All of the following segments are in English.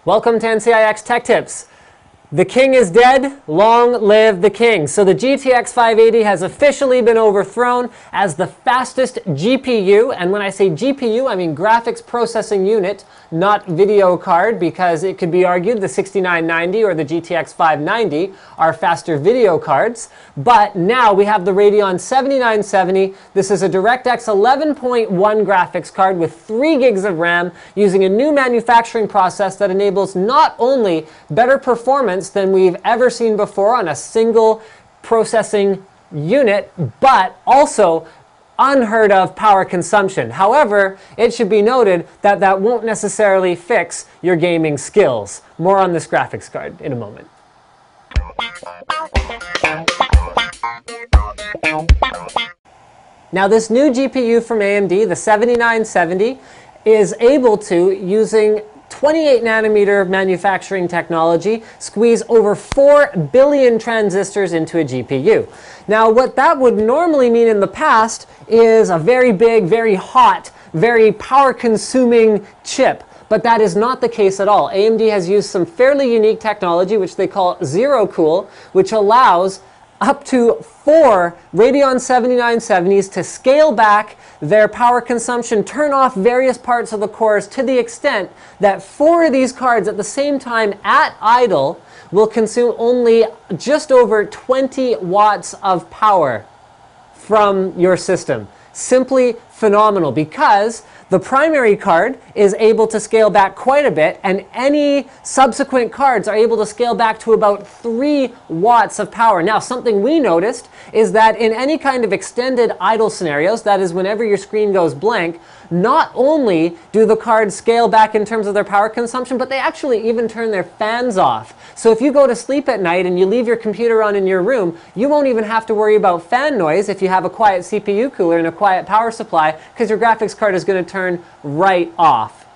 Welcome to NCIX Tech Tips. The king is dead, long live the king. So the GTX 580 has officially been overthrown as the fastest GPU, and when I say GPU, I mean graphics processing unit, not video card, because it could be argued the 6990 or the GTX 590 are faster video cards. But now we have the Radeon 7970. This is a DirectX 11.1 graphics card with 3 gigs of RAM using a new manufacturing process that enables not only better performance than we've ever seen before on a single processing unit, but also unheard of power consumption. However, it should be noted that that won't necessarily fix your gaming skills. More on this graphics card in a moment. Now this new GPU from AMD, the 7970, is able to, using 28 nanometer manufacturing technology, squeeze over 4 billion transistors into a GPU. Now what that would normally mean in the past is a very big, very hot, very power consuming chip. But that is not the case at all. AMD has used some fairly unique technology which they call Zero Cool, which allows up to 4 Radeon 7970s to scale back their power consumption, turn off various parts of the cores to the extent that 4 of these cards at the same time at idle will consume only just over 20 watts of power from your system. Simply phenomenal, because the primary card is able to scale back quite a bit, and any subsequent cards are able to scale back to about 3 watts of power. Now, something we noticed is that in any kind of extended idle scenarios, that is whenever your screen goes blank, not only do the cards scale back in terms of their power consumption, but they actually even turn their fans off. So if you go to sleep at night and you leave your computer on in your room, you won't even have to worry about fan noise if you have a quiet CPU cooler and a quiet power supply, because your graphics card is going to turn right off.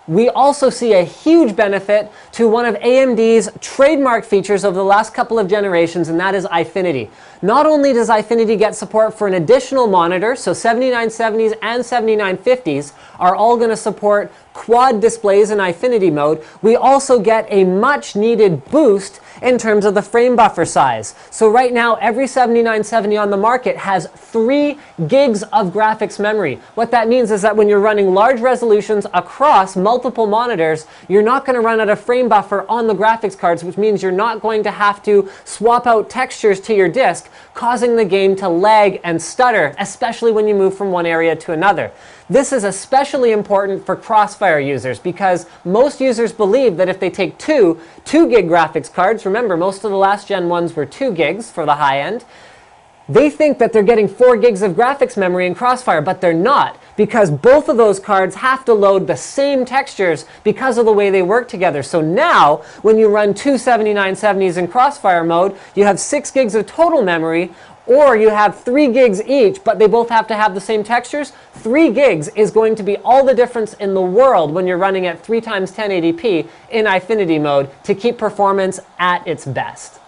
We also see a huge benefit to one of AMD's trademark features of the last couple of generations, and that is Eyefinity. Not only does Eyefinity get support for an additional monitor, so 7970s and 7950s are all going to support quad displays in Eyefinity mode, we also get a much needed boost in terms of the frame buffer size. So right now, every 7970 on the market has 3 gigs of graphics memory. What that means is that when you're running large resolutions across multiple monitors, you're not going to run out of frame buffer on the graphics cards, which means you're not going to have to swap out textures to your disk, causing the game to lag and stutter, especially when you move from one area to another. This is especially important for Crossfire users, because most users believe that if they take 2 gig graphics cards, remember most of the last gen ones were 2 gigs for the high end, they think that they're getting 4 gigs of graphics memory in Crossfire, but they're not, because both of those cards have to load the same textures because of the way they work together. So now, when you run 2 7970s in Crossfire mode, you have 6 gigs of total memory, or you have 3 gigs each, but they both have to have the same textures. 3 gigs is going to be all the difference in the world when you're running at 3 times 1080p in Eyefinity mode to keep performance at its best.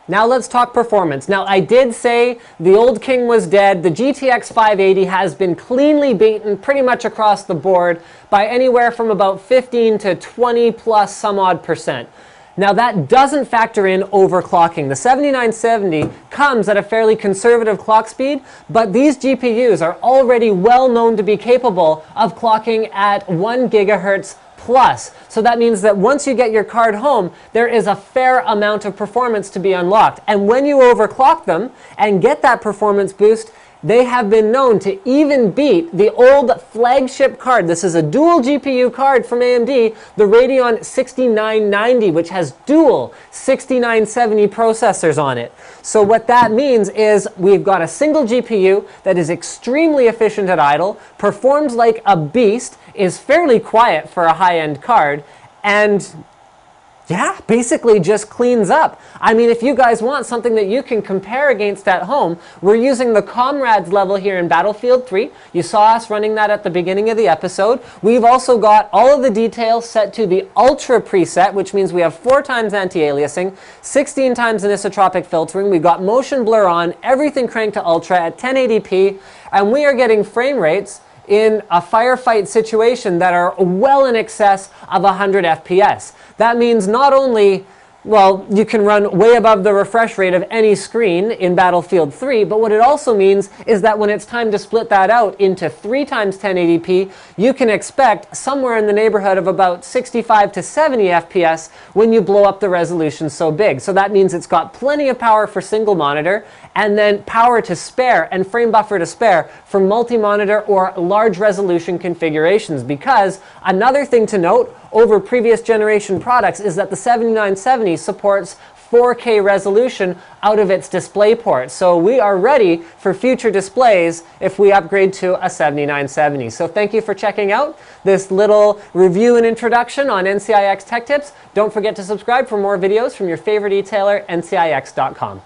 Now let's talk performance. Now I did say the old king was dead. The GTX 580 has been cleanly beaten pretty much across the board by anywhere from about 15 to 20 plus some odd percent. Now that doesn't factor in overclocking. The 7970 comes at a fairly conservative clock speed, but these GPUs are already well known to be capable of clocking at 1 gigahertz plus. So that means that once you get your card home, there is a fair amount of performance to be unlocked. And when you overclock them and get that performance boost, they have been known to even beat the old flagship card. This is a dual GPU card from AMD, the Radeon 6990, which has dual 6970 processors on it. So what that means is we've got a single GPU that is extremely efficient at idle, performs like a beast, is fairly quiet for a high-end card, and yeah, basically just cleans up. I mean, if you guys want something that you can compare against at home, we're using the Comrades level here in Battlefield 3. You saw us running that at the beginning of the episode. We've also got all of the details set to the Ultra preset, which means we have 4 times anti-aliasing, 16 times anisotropic filtering. We've got motion blur on, everything cranked to Ultra at 1080p, and we are getting frame rates in a firefight situation that are well in excess of 100 FPS. That means not only, well, you can run way above the refresh rate of any screen in Battlefield 3, but what it also means is that when it's time to split that out into 3 times 1080p, you can expect somewhere in the neighborhood of about 65 to 70 FPS when you blow up the resolution so big. So that means it's got plenty of power for single monitor, and then power to spare and frame buffer to spare for multi-monitor or large resolution configurations. Because another thing to note over previous generation products is that the 7970 supports 4K resolution out of its display port. So we are ready for future displays if we upgrade to a 7970. So thank you for checking out this little review and introduction on NCIX Tech Tips. Don't forget to subscribe for more videos from your favorite retailer, NCIX.com.